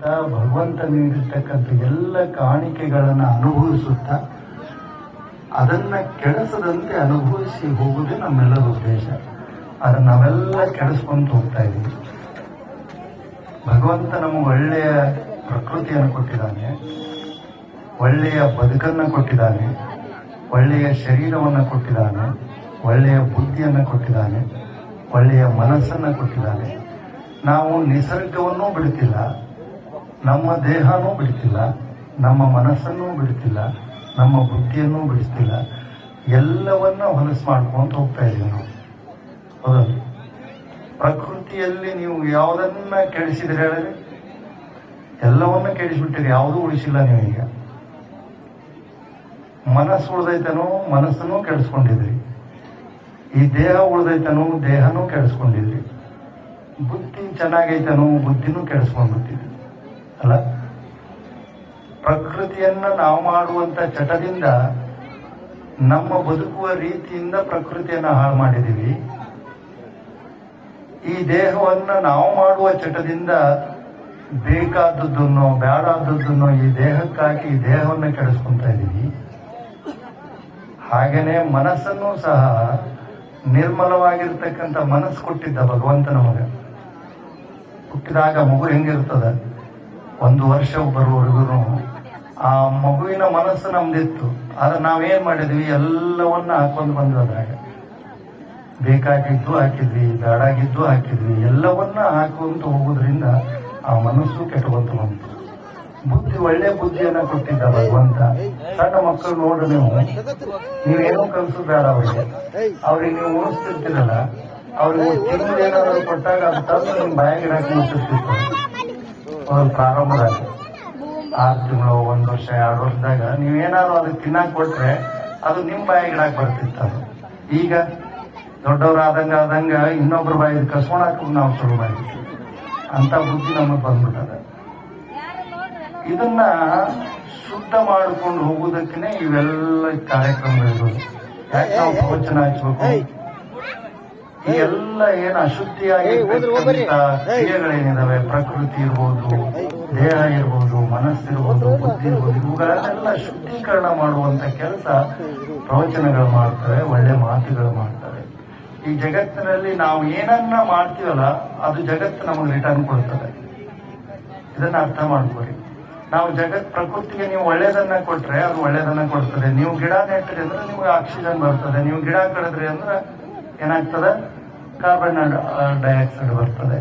ಭಗವಂತ ನೀಡಿರ್ತಕ್ಕಂಥ ಎಲ್ಲ ಕಾಣಿಕೆಗಳನ್ನು ಅನುಭವಿಸುತ್ತಾ ಅದನ್ನ ಕೆಡಿಸದಂತೆ ಅನುಭವಿಸಿ ಹೋಗುವುದೇ ನಮ್ಮೆಲ್ಲರ ಉದ್ದೇಶ. ಆದರೆ ನಾವೆಲ್ಲ ಕೆಡಿಸ್ಕೊಂತ ಹೋಗ್ತಾ ಇದ್ದೀವಿ. ಭಗವಂತ ನಮಗೆ ಒಳ್ಳೆಯ ಪ್ರಕೃತಿಯನ್ನು ಕೊಟ್ಟಿದ್ದಾನೆ, ಒಳ್ಳೆಯ ಬದುಕನ್ನು ಕೊಟ್ಟಿದ್ದಾನೆ, ಒಳ್ಳೆಯ ಶರೀರವನ್ನು ಕೊಟ್ಟಿದ್ದಾನೆ, ಒಳ್ಳೆಯ ಬುದ್ಧಿಯನ್ನು ಕೊಟ್ಟಿದ್ದಾನೆ, ಒಳ್ಳೆಯ ಮನಸ್ಸನ್ನು ಕೊಟ್ಟಿದ್ದಾನೆ. ನಾವು ನಿಸರ್ಗವನ್ನೂ ಬಿಡ್ತಿಲ್ಲ, ನಮ್ಮ ದೇಹನೂ ಬಿಡ್ತಿಲ್ಲ, ನಮ್ಮ ಮನಸ್ಸನ್ನೂ ಬಿಡ್ತಿಲ್ಲ, ನಮ್ಮ ಬುದ್ಧಿಯನ್ನೂ ಬಿಡಿಸ್ತಿಲ್ಲ. ಎಲ್ಲವನ್ನ ಹೊಲಸು ಮಾಡ್ಕೊಂತ ಹೋಗ್ತಾ ಇದ್ದೀವಿ ನಾವು. ಹೌದಲ್ಲ? ಪ್ರಕೃತಿಯಲ್ಲಿ ನೀವು ಯಾವುದನ್ನ ಕೆಡಿಸಿದ್ರೆ ಹೇಳಿದ್ರೆ ಎಲ್ಲವನ್ನ ಕೆಡಿಸಿಬಿಟ್ಟಿರಿ, ಯಾವುದೂ ಉಳಿಸಿಲ್ಲ ನೀವೀಗ. ಮನಸ್ಸು ಉಳ್ದೈತನೋ ಮನಸ್ಸನ್ನು ಕೆಡಿಸ್ಕೊಂಡಿದ್ರಿ, ಈ ದೇಹ ಉಳ್ದೈತನೋ ದೇಹನೂ ಕೆಡಿಸ್ಕೊಂಡಿದ್ರಿ, ಬುದ್ಧಿ ಚೆನ್ನಾಗೈತನೋ ಬುದ್ಧಿನೂ ಕೆಡಿಸ್ಕೊಂಡ್ಬಿಟ್ಟಿದ್ರಿ ಅಲ್ಲ. ಪ್ರಕೃತಿಯನ್ನ ನಾವು ಮಾಡುವಂತ ಚಟದಿಂದ, ನಮ್ಮ ಬದುಕುವ ರೀತಿಯಿಂದ ಪ್ರಕೃತಿಯನ್ನ ಹಾಳು ಮಾಡಿದೀವಿ. ಈ ದೇಹವನ್ನ ನಾವು ಮಾಡುವ ಚಟದಿಂದ ಬೇಕಾದದ್ದನ್ನು ಬೇಡಾದದ್ದನ್ನು ಈ ದೇಹಕ್ಕಾಗಿ ಈ ದೇಹವನ್ನ ಕೆಡಿಸ್ಕೊಂತ ಇದ್ದೀವಿ. ಹಾಗೇನೆ ಮನಸ್ಸನ್ನು ಸಹ ನಿರ್ಮಲವಾಗಿರ್ತಕ್ಕಂಥ ಮನಸ್ಸು ಕೊಟ್ಟಿದ್ದ ಭಗವಂತ ನಮಗೆ. ಹುಟ್ಟಿದಾಗ ಮಗು ಹೆಂಗಿರ್ತದ, 1 ವರ್ಷ ಬರುವವರೆಗೂ ಆ ಮಗುವಿನ ಮನಸ್ಸು ನಮ್ದಿತ್ತು. ಆದ್ರೆ ನಾವೇನ್ ಮಾಡಿದ್ವಿ, ಎಲ್ಲವನ್ನ ಹಾಕೊಂಡು ಬಂದ್ರಾಗ ಬೇಕಾಗಿದ್ದು ಹಾಕಿದ್ವಿ, ಬೇಡಾಗಿದ್ದು ಹಾಕಿದ್ವಿ. ಎಲ್ಲವನ್ನ ಹಾಕುವಂತ ಹೋಗೋದ್ರಿಂದ ಆ ಮನಸ್ಸು ಕೆಟ್ಟುವಂತ ಬಂತು. ಬುದ್ಧಿ, ಒಳ್ಳೆ ಬುದ್ಧಿಯನ್ನ ಕೊಟ್ಟಿದ್ದ ಭಗವಂತ. ಸಣ್ಣ ಮಕ್ಕಳು ನೋಡ್ರಿ, ನೀವೇನೋ ಕಲ್ಸು ಬೇಡ ಅವ್ರಿಗೆ ನೀವು ಉಣಿಸ್ತಿರ್ತೀರಲ್ಲ, ಅವ್ರಿಗೆ ತಿಂಗಳು ಏನಾದ್ರು ಕೊಟ್ಟಾಗ ಅದು ತಂದು ನಿಮ್ ಬಾಯಿಗೆ ಹಾಕಿ ಮುಚ್ಚಿರ್ತಿತ್ತು. ಅವ್ರ ಪ್ರಾರಂಭದಾಗ 6 ತಿಂಗಳು, 1 ವರ್ಷ, 2 ವರ್ಷದಾಗ ನೀವೇನಾದ್ರು ಅದಕ್ಕೆ ತಿನ್ನಾಕ್ ಕೊಟ್ರೆ ಅದು ನಿಮ್ ಬಾಯಿಗೆ ಹಾಕಿ ಬರ್ತಿತ್ತು. ಅದು ಈಗ ದೊಡ್ಡವರಾದಂಗ ಇನ್ನೊಬ್ರ ಬಾಯಿಗೆ ಕಸ್ಕೊಳಕ್ ನಾವು ಶುರು ಮಾಡಿದ್ವಿ. ಅಂತ ಬುದ್ಧಿ ನಮಗೆ ಬಂದ್ಬಿಟ್ಟದ. ಇದನ್ನ ಶುದ್ಧ ಮಾಡಿಕೊಂಡು ಹೋಗುವುದಕ್ಕೆ ಇವೆಲ್ಲ ಕಾರ್ಯಕ್ರಮಗಳಿರೋದು. ಯಾಕೆ ನಾವು ಪ್ರವಚನ ಹಚ್ಚಬೇಕು? ಈ ಎಲ್ಲ ಏನು ಅಶುದ್ಧಿಯಾಗಿ ಕ್ರಿಯೆಗಳೇನಿದಾವೆ, ಪ್ರಕೃತಿ ಇರ್ಬೋದು, ದೇಹ ಇರ್ಬೋದು, ಮನಸ್ಸಿರ್ಬೋದು, ಬುದ್ಧಿ ಇರ್ಬೋದು, ಇವುಗಳನ್ನೆಲ್ಲ ಶುದ್ಧೀಕರಣ ಮಾಡುವಂತ ಕೆಲಸ ಪ್ರವಚನಗಳು ಮಾಡ್ತವೆ, ಒಳ್ಳೆ ಮಾತುಗಳು ಮಾಡ್ತವೆ. ಈ ಜಗತ್ತಿನಲ್ಲಿ ನಾವು ಏನನ್ನ ಮಾಡ್ತೀವಲ್ಲ ಅದು ಜಗತ್ತು ನಮಗೆ ರಿಟರ್ನ್ ಕೊಡ್ತದೆ. ಇದನ್ನ ಅರ್ಥ ಮಾಡ್ಕೊರಿ. ನಾವು ಪ್ರಕೃತಿಗೆ ನೀವು ಒಳ್ಳೇದನ್ನ ಕೊಟ್ರೆ ಅದು ಒಳ್ಳೇದನ್ನ ಕೊಡ್ತದೆ. ನೀವು ಗಿಡ ನೆಟ್ರಿ ಅಂದ್ರೆ ನಿಮ್ಗೆ ಆಕ್ಸಿಜನ್ ಬರ್ತದೆ. ನೀವು ಗಿಡ ಕಡಿದ್ರಿ ಅಂದ್ರೆ ಏನಾಗ್ತದೆ, ಕಾರ್ಬನ್ ಡೈಆಕ್ಸೈಡ್ ಬರ್ತದೆ.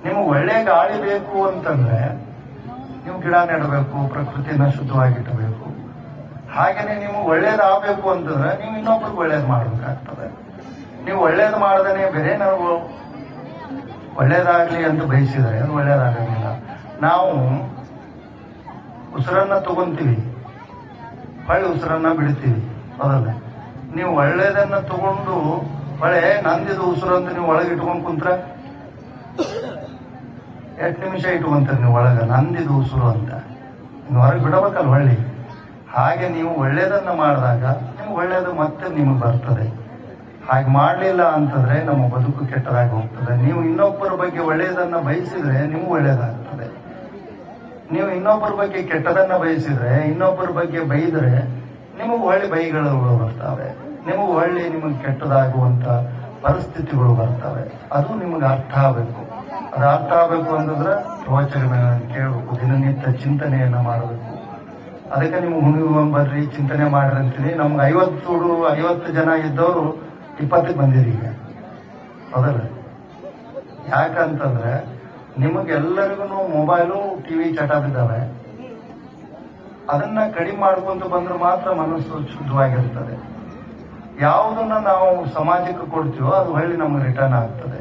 ನಿಮ್ಗೆ ಒಳ್ಳೆ ಗಾಳಿ ಬೇಕು ಅಂತಂದ್ರೆ ನೀವು ಗಿಡ ನೆಡಬೇಕು, ಪ್ರಕೃತಿಯನ್ನ ಶುದ್ಧವಾಗಿಟ್ಟಬೇಕು. ಹಾಗೇನೆ ನೀವು ಒಳ್ಳೇದಾಗಬೇಕು ಅಂತಂದ್ರೆ ನೀವು ಇನ್ನೊಬ್ರಿಗೆ ಒಳ್ಳೇದು ಮಾಡ್ಬೇಕಾಗ್ತದೆ. ನೀವು ಒಳ್ಳೇದು ಮಾಡದೇನೆ ಬೇರೆ ನಾವು ಒಳ್ಳೇದಾಗ್ಲಿ ಅಂತ ಬಯಸಿದ್ರೆ ಅದು ಒಳ್ಳೇದಾಗಂಗಿಲ್ಲ. ನಾವು ಉಸಿರನ್ನ ತಗೊಂತೀವಿ, ಹೊಳ್ಳಿ ಉಸಿರನ್ನ ಬಿಡ್ತೀವಿ, ಹೌದಲ್ಲ? ನೀವು ಒಳ್ಳೇದನ್ನ ತಗೊಂಡು ಹೊಳೆ ನಂದಿದು ಉಸಿರು ಅಂತ ನೀವು ಒಳಗೆ ಇಟ್ಕೊಂಡ್ ಕುಂತ್ರ ಎಷ್ಟು ನಿಮಿಷ ಇಟ್ಕೊಂತೀರಿ ನೀವು ಒಳಗ ನಂದಿದು ಉಸಿರು ಅಂತ? ನೀವು ಹೊರಗೆ ಬಿಡಬೇಕಲ್ಲ ಹೊಳ್ಳಿ. ಹಾಗೆ ನೀವು ಒಳ್ಳೇದನ್ನ ಮಾಡಿದಾಗ ನಿಮ್ಗೆ ಒಳ್ಳೇದು ಮತ್ತೆ ನಿಮಗೆ ಬರ್ತದೆ. ಹಾಗೆ ಮಾಡಲಿಲ್ಲ ಅಂತಂದ್ರೆ ನಮ್ಮ ಬದುಕು ಕೆಟ್ಟದಾಗಿ ಹೋಗ್ತದೆ. ನೀವು ಇನ್ನೊಬ್ಬರ ಬಗ್ಗೆ ಒಳ್ಳೆಯದನ್ನ ಬಯಸಿದ್ರೆ ನಿಮ್ಗೆ ಒಳ್ಳೇದಾಗ್ತದೆ. ನೀವು ಇನ್ನೊಬ್ಬರ ಬಗ್ಗೆ ಕೆಟ್ಟದನ್ನ ಬಯಸಿದ್ರೆ, ಇನ್ನೊಬ್ಬರ ಬಗ್ಗೆ ಬೈದ್ರೆ ನಿಮಗೆ ಒಳ್ಳೆ ಬೈಗಳು ಬರ್ತವೆ. ನಿಮಗೆ ಒಳ್ಳೆ ನಿಮಗೆ ಕೆಟ್ಟದಾಗುವಂತ ಪರಿಸ್ಥಿತಿಗಳು ಬರ್ತವೆ. ಅದು ನಿಮಗೆ ಅರ್ಥ ಆಗಬೇಕು. ಅದು ಅರ್ಥ ಆಗಬೇಕು ಅಂತಂದ್ರೆ ಪ್ರವಚನ ಕೇಳಬೇಕು, ದಿನನಿತ್ಯ ಚಿಂತನೆಯನ್ನ ಮಾಡಬೇಕು. ಅದಕ್ಕೆ ನೀವು ಹುಣ್ಣಿಮೆ ಬರ್ರಿ ಚಿಂತನೆ ಮಾಡ್ರಿ ಅಂತೀನಿ. ನಮ್ಗೆ 50 ಜನ ಇದ್ದವರು 20ಕ್ಕೆ ಬಂದಿರಿ ಈಗ, ಹೌದಲ್ಲ? ಯಾಕಂತಂದ್ರೆ ನಿಮಗೆಲ್ಲರಿಗೂ ಮೊಬೈಲು, ಟಿವಿ ಚಟ ಬಿದ್ದಾವೆ. ಅದನ್ನ ಕಡಿಮೆ ಮಾಡ್ಕೊಂತ ಬಂದ್ರೆ ಮಾತ್ರ ಮನಸ್ಸು ಶುದ್ಧವಾಗಿರ್ತದೆ. ಯಾವುದನ್ನ ನಾವು ಸಮಾಜಕ್ಕೆ ಕೊಡ್ತೀವೋ ಅದು ಹೊಳ್ಳಿ ನಮ್ಗೆ ರಿಟರ್ನ್ ಆಗ್ತದೆ.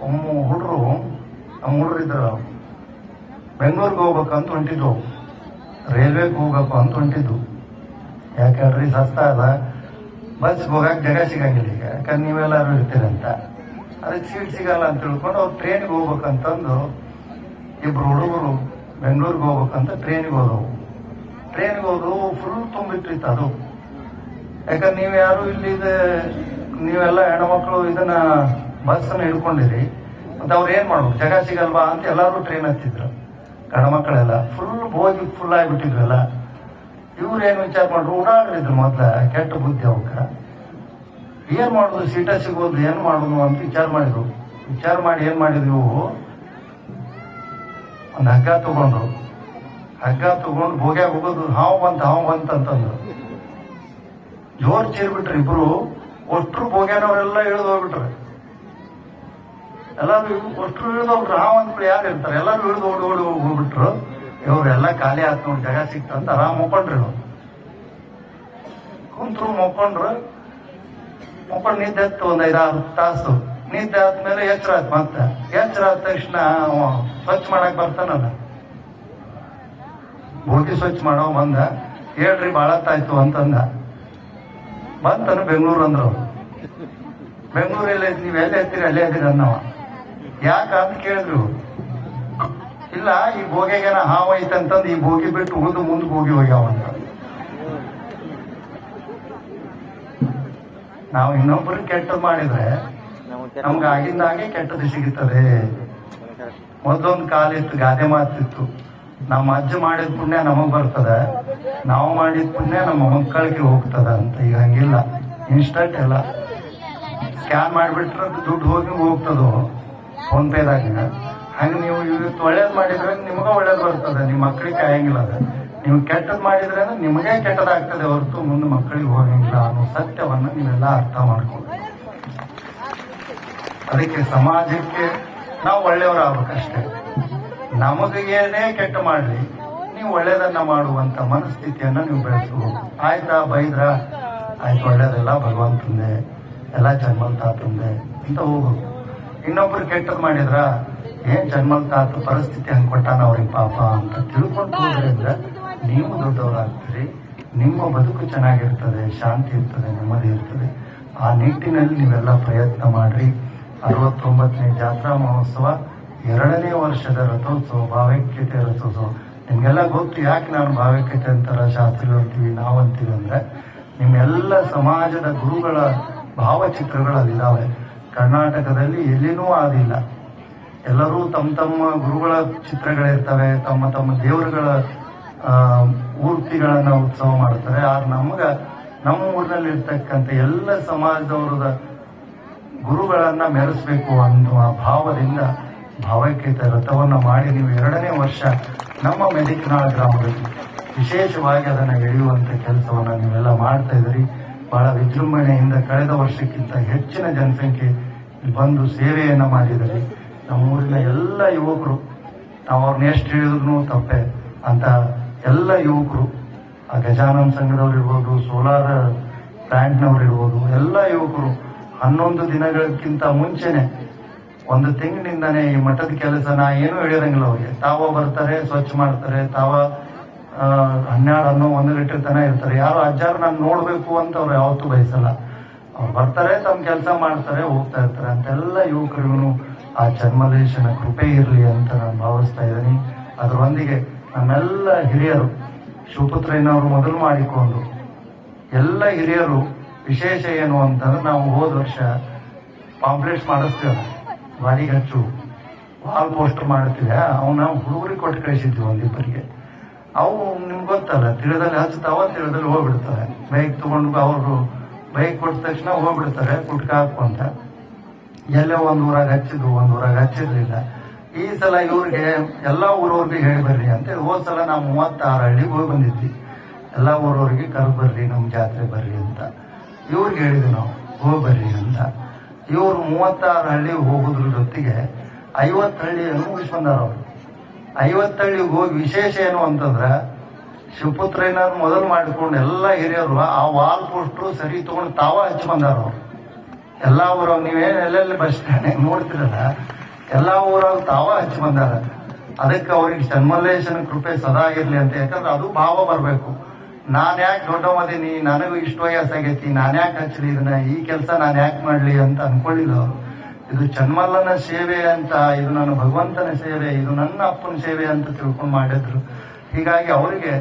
ನಮ್ಮ ಹುಡುಗರಿದ್ರು ಬೆಂಗಳೂರಿಗೆ ಹೋಗ್ಬೇಕಂತ ಹೊಂಟಿದ್ವು, ರೈಲ್ವೆಗೆ ಹೋಗ್ಬೇಕು ಅಂತ ಹೊಂಟಿದ್ವು. ಯಾಕಂದ್ರೆ ಸಸ್ತಾ ಅದ, ಬಸ್ ಹೋಗಕ್ಕೆ ಜಾಗ ಸಿಗಂಗಿಲ್ಲ ಈಗ, ಯಾಕಂದ್ರೆ ನೀವೆಲ್ಲರೂ ಇರ್ತೀರಂತ. ಅದಕ್ಕೆ ಸೀಟ್ ಸಿಗಲ್ಲ ಅಂತ ತಿಳ್ಕೊಂಡು ಅವ್ರು ಟ್ರೈನ್ಗೆ ಹೋಗ್ಬೇಕಂತಂದು 2 ಹುಡುಗರು ಬೆಂಗಳೂರಿಗೆ ಹೋಗ್ಬೇಕಂತ ಟ್ರೈನ್ಗೆ ಹೋದವು. ಟ್ರೈನ್ಗೆ ಹೋದವು, ಫುಲ್ ತುಂಬಿಟ್ಟಿತ್ತು ಅದು. ಯಾಕಂದ್ರೆ ನೀವು ಯಾರು ಇಲ್ಲಿ ನೀವೆಲ್ಲ ಹೆಣ್ಮಕ್ಳು ಇದನ್ನ ಬಸ್ ಅನ್ನ ಹಿಡ್ಕೊಂಡಿರಿ. ಮತ್ತೆ ಅವ್ರು ಏನ್ ಮಾಡ್ಬೇಕು, ಜಾಗ ಸಿಗಲ್ವಾ ಅಂತ ಎಲ್ಲಾರು ಟ್ರೈನ್ ಹತ್ತಿದ್ರು. ಗಣಮಕ್ಕಳೆಲ್ಲ ಫುಲ್ ಫುಲ್ ಆಗಿಬಿಟ್ಟಿದ್ರಲ್ಲ. ಇವ್ರೇನು ವಿಚಾರ ಮಾಡ್ರು, ಓಡಾಡ್ರಿದ್ರು ಮೊದ್ಲ ಕೆಟ್ಟ ಬುದ್ಧಿ ಅವಕ್ಕ. ಏನ್ ಮಾಡುದು, ಸೀಟ ಸಿಗೋದು ಏನ್ ಮಾಡುದು ಅಂತ ವಿಚಾರ ಮಾಡಿದ್ರು. ವಿಚಾರ ಮಾಡಿ ಏನ್ ಮಾಡಿದ್ವಿ, ಇವು ಒಂದು ಹಗ್ಗ ತಗೊಂಡ್ರು. ಹಗ್ಗ ತಗೊಂಡು ಬೋಗ್ಯಾಗ ಹೋಗೋದು, ಹಾವು ಬಂತ ಅಂತಂದ್ರು. ಜೋರ್ ಚೀರ್ಬಿಟ್ರು ಇಬ್ರು. ಒಟ್ರು ಬೋಗ್ಯಾನವರೆಲ್ಲ ಇಳಿದು ಹೋಗ್ಬಿಟ್ರು. ಎಲ್ಲಾರು ಒಟ್ರು ಇಳಿದು ಹೋಗ್ಬಿಟ್ರು. ಹಾವು ಅಂದ್ಬಿಟ್ಟು ಯಾರು ಇರ್ತಾರೆ, ಎಲ್ಲಾರು ಇಳಿದು ಓಡಿ ಹೋಗ್ಬಿಟ್ರು. ಇವ್ರೆಲ್ಲ ಖಾಲಿ ಆತ್ ನೋಡಿ, ಜಾಗ ಸಿಕ್ತಂತ ಆರಾಮ್ ಮುಕ್ಕೊಂಡ್ರಿ. ಕುಂತ್ರು ಮುಕ್ಕೊಂಡ್ರು ನಿದ್ದೆ ಹತ್ತು ಒಂದ್ 5-6 ತಾಸು ನಿದ್ದೆ ಆದ್ಮೇಲೆ ಎಚ್ಚರ ಆಯ್ತು. ಮತ್ತೆ ಎಚ್ಚರ ಆದ ತಕ್ಷಣ ಸ್ವಚ್ಛ ಮಾಡಕ್ ಬರ್ತಾನಲ್ಲ, ಬೋಗಿ ಸ್ವಚ್ಛ ಮಾಡೋ ಬಂದ. ಹೇಳ್ರಿ ಬಾಳತ್ತಾಯ್ತು ಅಂತಂದ. ಬಂತನು ಬೆಂಗಳೂರು ಅಂದ್ರು. ಬೆಂಗಳೂರಲ್ಲಿ ನೀವ್ ಎಲ್ಲಿ ಎತ್ತೀರಿ ಅಲ್ಲೇ ಇದ್ದೀರಿ ಅನ್ನವ. ಯಾಕ ಅಂತ ಕೇಳಿದ್ರು. ಇಲ್ಲ, ಈ ಬೋಗಿಗೇನ ಹಾವು ಐತೆ ಅಂತಂದು ಈ ಬೋಗಿ ಬಿಟ್ಟು ಉಳಿದು ಮುಂದೆ ಬೋಗಿ ಹೋಗ್ಯಾವಂತ. ನಾವು ಇನ್ನೊಬ್ಬರು ಕೆಟ್ಟದ್ ಮಾಡಿದ್ರೆ ನಮ್ಗೆ ಆಗಿಂದಾಗೆ ಕೆಟ್ಟದ್ದು ಸಿಗುತ್ತದೆ. ಮೊದಲೊಂದು ಕಾಲಿತ್ತು, ಗಾದೆ ಮಾತಿತ್ತು, ನಮ್ಮ ಅಜ್ಜ ಮಾಡಿದ ಪುಣ್ಯ ನಮಗ್ ಬರ್ತದ, ನಾವು ಮಾಡಿದ ಪುಣ್ಯ ನಮ್ಮ ಮಕ್ಕಳಿಗೆ ಹೋಗ್ತದ ಅಂತ. ಈಗ ಹಂಗಿಲ್ಲ, ಇನ್ಸ್ಟಂಟ್ ಎಲ್ಲ ಸ್ಕ್ಯಾನ್ ಮಾಡಿಬಿಟ್ರೆ ದುಡ್ಡು ಹೋಗ್ತದೋ ಫೋನ್ ಪೇದಾಗ. ಹಂಗ ನೀವು ಇವತ್ತು ಒಳ್ಳೇದ್ ಮಾಡಿದ್ರೆ ನಿಮಗ ಒಳ್ಳೇದ್ ಬರ್ತದೆ, ನಿಮ್ ಮಕ್ಕಳಿಗೆ ಕಾಯಂಗಿಲ್ಲ. ಅದ ನೀವು ಕೆಟ್ಟದ್ ಮಾಡಿದ್ರೆ ನಿಮಗೇ ಕೆಟ್ಟದಾಗ್ತದೆ ಹೊರತು ಮುಂದೆ ಮಕ್ಕಳಿಗೆ ಹೋಗಂಗಿಲ್ಲ ಅನ್ನೋ ಸತ್ಯವನ್ನ ನೀವೆಲ್ಲ ಅರ್ಥ ಮಾಡ್ಕೊಂಡು, ಅದಕ್ಕೆ ಸಮಾಜಕ್ಕೆ ನಾವು ಒಳ್ಳೆಯವರಾಗಬೇಕಷ್ಟೇ. ನಮಗೇನೇ ಕೆಟ್ಟ ಮಾಡ್ಲಿ, ನೀವು ಒಳ್ಳೇದನ್ನ ಮಾಡುವಂತ ಮನಸ್ಥಿತಿಯನ್ನ ನೀವು ಬೆಳೆಸಬಹುದು. ಆಯ್ತಾ, ಬೈದ್ರ ಆಯ್ತು, ಒಳ್ಳೇದೆಲ್ಲ ಭಗವಂತಂದೆ, ಎಲ್ಲ ಜನ್ಮಲ್ ತಾತಂದೆ ಅಂತ ಹೋಗುದು. ಇನ್ನೊಬ್ರು ಕೆಟ್ಟದ್ ಮಾಡಿದ್ರ ಏನ್ ಜನ್ಮಲ್ ತಾತ ಪರಿಸ್ಥಿತಿ ಹಂಗ್ ಕೊಟ್ಟಾನ ಅವ್ರಿಗೆ ಪಾಪ ಅಂತ ತಿಳ್ಕೊಂಡು ಹೋದ್ರಿಂದ ನೀವು ದೊಡ್ಡವರಾಗ್ತೀರಿ. ನಿಮ್ಮ ಬದುಕು ಚೆನ್ನಾಗಿರ್ತದೆ, ಶಾಂತಿ ಇರ್ತದೆ, ನೆಮ್ಮದಿ ಇರ್ತದೆ. ಆ ನಿಟ್ಟಿನಲ್ಲಿ ನೀವೆಲ್ಲ ಪ್ರಯತ್ನ ಮಾಡ್ರಿ. 69ನೇ ಜಾತ್ರಾ ಮಹೋತ್ಸವ 2ನೇ ವರ್ಷದ ರಥೋತ್ಸವ, ಭಾವೈಕ್ಯತೆ ರಥೋತ್ಸವ. ನಿಮ್ಗೆಲ್ಲ ಗೊತ್ತು ಯಾಕೆ ನಾನು ಭಾವೈಕ್ಯತೆ ಅಂತಾರ, ಶಾಸ್ತ್ರಿಗಳು ಅಂತೀವಿ, ನಾವಂತೀವಿ ಅಂದ್ರೆ ನಿಮ್ಮೆಲ್ಲ ಸಮಾಜದ ಗುರುಗಳ ಭಾವಚಿತ್ರಗಳು ಅದಿದ್ದಾವೆ. ಕರ್ನಾಟಕದಲ್ಲಿ ಎಲ್ಲಿನೂ ಆದಿಲ್ಲ. ಎಲ್ಲರೂ ತಮ್ಮ ಗುರುಗಳ ಚಿತ್ರಗಳಿರ್ತವೆ, ತಮ್ಮ ದೇವರುಗಳ ಮೂರ್ತಿಗಳನ್ನ ಉತ್ಸವ ಮಾಡ್ತಾರೆ. ಆದ್ರೆ ನಮ್ಮ ಊರಿನಲ್ಲಿ ಇರ್ತಕ್ಕಂಥ ಎಲ್ಲ ಸಮಾಜದವರದ ಗುರುಗಳನ್ನ ಮೆರೆಸಬೇಕು ಅನ್ನುವ ಭಾವದಿಂದ ಭಾವೈಕ್ಯತೆ ರಥವನ್ನ ಮಾಡಿ ನೀವು 2ನೇ ವರ್ಷ ನಮ್ಮ ಮೆದಿಕನಾಳ ಗ್ರಾಮದಲ್ಲಿ ವಿಶೇಷವಾಗಿ ಅದನ್ನ ಎಳೆಯುವಂತ ಕೆಲಸವನ್ನ ನೀವೆಲ್ಲ ಮಾಡ್ತಾ ಇದ್ರಿ. ಬಹಳ ವಿಜೃಂಭಣೆಯಿಂದ ಕಳೆದ ವರ್ಷಕ್ಕಿಂತ ಹೆಚ್ಚಿನ ಜನಸಂಖ್ಯೆ ಬಂದು ಸೇವೆಯನ್ನ ಮಾಡಿದರೆ ನಮ್ಮ ಊರಿನ ಎಲ್ಲ ಯುವಕರು, ನಾವು ಅವ್ರನ್ನ ಎಷ್ಟು ಹೇಳಿದ್ರು ತಪ್ಪೆ ಅಂತ ಎಲ್ಲ ಯುವಕರು, ಆ ಗಜಾನನ್ ಸಂಘದವ್ರು ಇರ್ಬೋದು, ಸೋಲಾರ್ ಪ್ಲಾಂಟ್ನವ್ರು ಇರ್ಬೋದು, ಎಲ್ಲ ಯುವಕರು 11 ದಿನಗಳಕ್ಕಿಂತ ಮುಂಚೆನೆ 1 ತಿಂಗಳಿಂದಾನೇ ಈ ಮಠದ ಕೆಲಸ ನಾ ಏನು ಹೇಳಿರಂಗಿಲ್ಲ ಅವ್ರಿಗೆ. ತಾವ ಬರ್ತಾರೆ, ಸ್ವಚ್ಛ ಮಾಡ್ತಾರೆ, ತಾವ 12-1 ಲೀಟರ್ ತನ ಇರ್ತಾರೆ. ಯಾರು ಅಜ್ಜಾರು ನಾನು ನೋಡ್ಬೇಕು ಅಂತ ಅವ್ರು ಯಾವತ್ತೂ ಬಯಸಲ್ಲ. ಅವ್ರು ಬರ್ತಾರೆ, ತಮ್ಮ ಕೆಲಸ ಮಾಡ್ತಾರೆ, ಹೋಗ್ತಾ ಇರ್ತಾರೆ. ಅಂತೆಲ್ಲ ಯುವಕರಿಗೂ ಆ ಚರ್ಮಲೇಶನ ಕೃಪೆ ಇರಲಿ ಅಂತ ನಾನು ಭಾವಿಸ್ತಾ ಇದ್ದೀನಿ. ಅದರೊಂದಿಗೆ ನಮ್ಮೆಲ್ಲ ಹಿರಿಯರು, ಶಿವಪುತ್ರಯ್ಯನವರು ಮೊದಲು ಮಾಡಿಕೊಂಡು ಎಲ್ಲ ಹಿರಿಯರು ವಿಶೇಷ ಏನು ಅಂತಂದ್ರೆ, ನಾವು ಹೋದ ವರ್ಷ ಪಾಂಪ್ಲೆಟ್ಸ್ ಮಾಡಿಸ್ತೇವೆ, ಬಾಡಿಗೆ ಹಚ್ಚು ವಾಲ್ ಪೋಸ್ಟರ್ ಮಾಡ್ತೀವಿ. ಅವನ್ನ ಹುಡುಗರಿಗೆ ಕೊಟ್ಟು ಕಳಿಸಿದ್ವಿ ಒಂದಿಬ್ಬರಿಗೆ. ಅವು ನಿಮ್ಗೆ ಗೊತ್ತಲ್ಲ, ತಿಳಿದಲ್ಲಿ ಹಚ್ತಾವ, ತಿಳಿದಲ್ಲಿ ಹೋಗ್ಬಿಡ್ತಾರೆ. ಬೈಕ್ ತಗೊಂಡು ಅವರು ಬೈಕ್ ಕೊಟ್ಟ ತಕ್ಷಣ ಹೋಗ್ಬಿಡ್ತಾರೆ ಕುಟ್ಕ ಹಾಕುವಂತ. ಎಲ್ಲೋ ಒಂದ್ ಊರಾಗ ಹಚ್ಚಿದ್ವು, ಒಂದ್ ಊರಾಗ ಹಚ್ಚಿರ್ಲಿಲ್ಲ. ಈ ಸಲ ಇವ್ರಿಗೆ ಎಲ್ಲಾ ಊರವ್ರಿಗೆ ಹೇಳಿ ಬರ್ರಿ ಅಂತ. ಹೋದ್ ಸಲ ನಾವು 36 ಹಳ್ಳಿಗೆ ಹೋಗಿ ಬಂದಿದ್ವಿ. ಎಲ್ಲಾ ಊರವ್ರಿಗೆ ಕರೆದು ಬರ್ರಿ, ನಮ್ ಜಾತ್ರೆ ಬರ್ರಿ ಅಂತ ಇವ್ರಿಗೆ ಹೇಳಿದ್ವಿ ನಾವು, ಹೋಗಿ ಬರ್ರಿ ಅಂತ. ಇವ್ರು 36 ಹಳ್ಳಿ ಹೋಗುದ್ರ ಜೊತೆಗೆ 50 ಹಳ್ಳಿಯನ್ನು ಮುಗಿಸ್ ಬಂದಾರ. ಅವ್ರು 50 ಹಳ್ಳಿಗೆ ಹೋಗಿ ವಿಶೇಷ ಏನು ಅಂತಂದ್ರ, ಶಿವಪುತ್ರಯ್ಯನವ್ರು ಮೊದಲು ಮಾಡಿಕೊಂಡು ಎಲ್ಲ ಹಿರಿಯರು ಆ ವಾಲ್ ಪೋಸ್ಟ್ರು ಸರಿ ತಗೊಂಡು ತಾವ ಹಚ್ಚಿ ಬಂದಾರ. ಅವ್ರು ಎಲ್ಲಾ ಊರಾಗ ನೀವೇನ್ ಎಲ್ಲೆಲ್ಲಿ ಬಸ್ ಸ್ಟ್ಯಾಂಡ್ ನೋಡ್ತಿರಲ್ಲ, ಎಲ್ಲಾ ಊರಾಗ ತಾವ ಹಚ್ಚಿ ಬಂದಾರ. ಅದಕ್ಕೆ ಅವ್ರಿಗೆ ಚನ್ಮಲ್ಲೇಶನ ಕೃಪೆ ಸದಾ ಇರ್ಲಿ ಅಂತ. ಯಾಕಂದ್ರೆ ಅದು ಭಾವ ಬರ್ಬೇಕು. ನಾನ್ ಯಾಕೆ ದೊಡ್ಡವದೀನಿ, ನನಗೂ ಇಷ್ಟ ವಯಸ್ಸಾಗೈತಿ, ನಾನ್ ಯಾಕೆ ಹಚ್ಚಲಿ ಇದನ್ನ, ಈ ಕೆಲಸ ನಾನ್ ಯಾಕೆ ಮಾಡ್ಲಿ ಅಂತ ಅನ್ಕೊಳ್ಳಿಲ್ಲ ಅವರು. ಇದು ಚನ್ಮಲ್ಲನ ಸೇವೆ ಅಂತ, ಇದು ನನ್ನ ಭಗವಂತನ ಸೇವೆ, ಇದು ನನ್ನ ಅಪ್ಪನ ಸೇವೆ ಅಂತ ತಿಳ್ಕೊಂಡು ಮಾಡಿದ್ರು. ಹೀಗಾಗಿ ಅವರಿಗೆ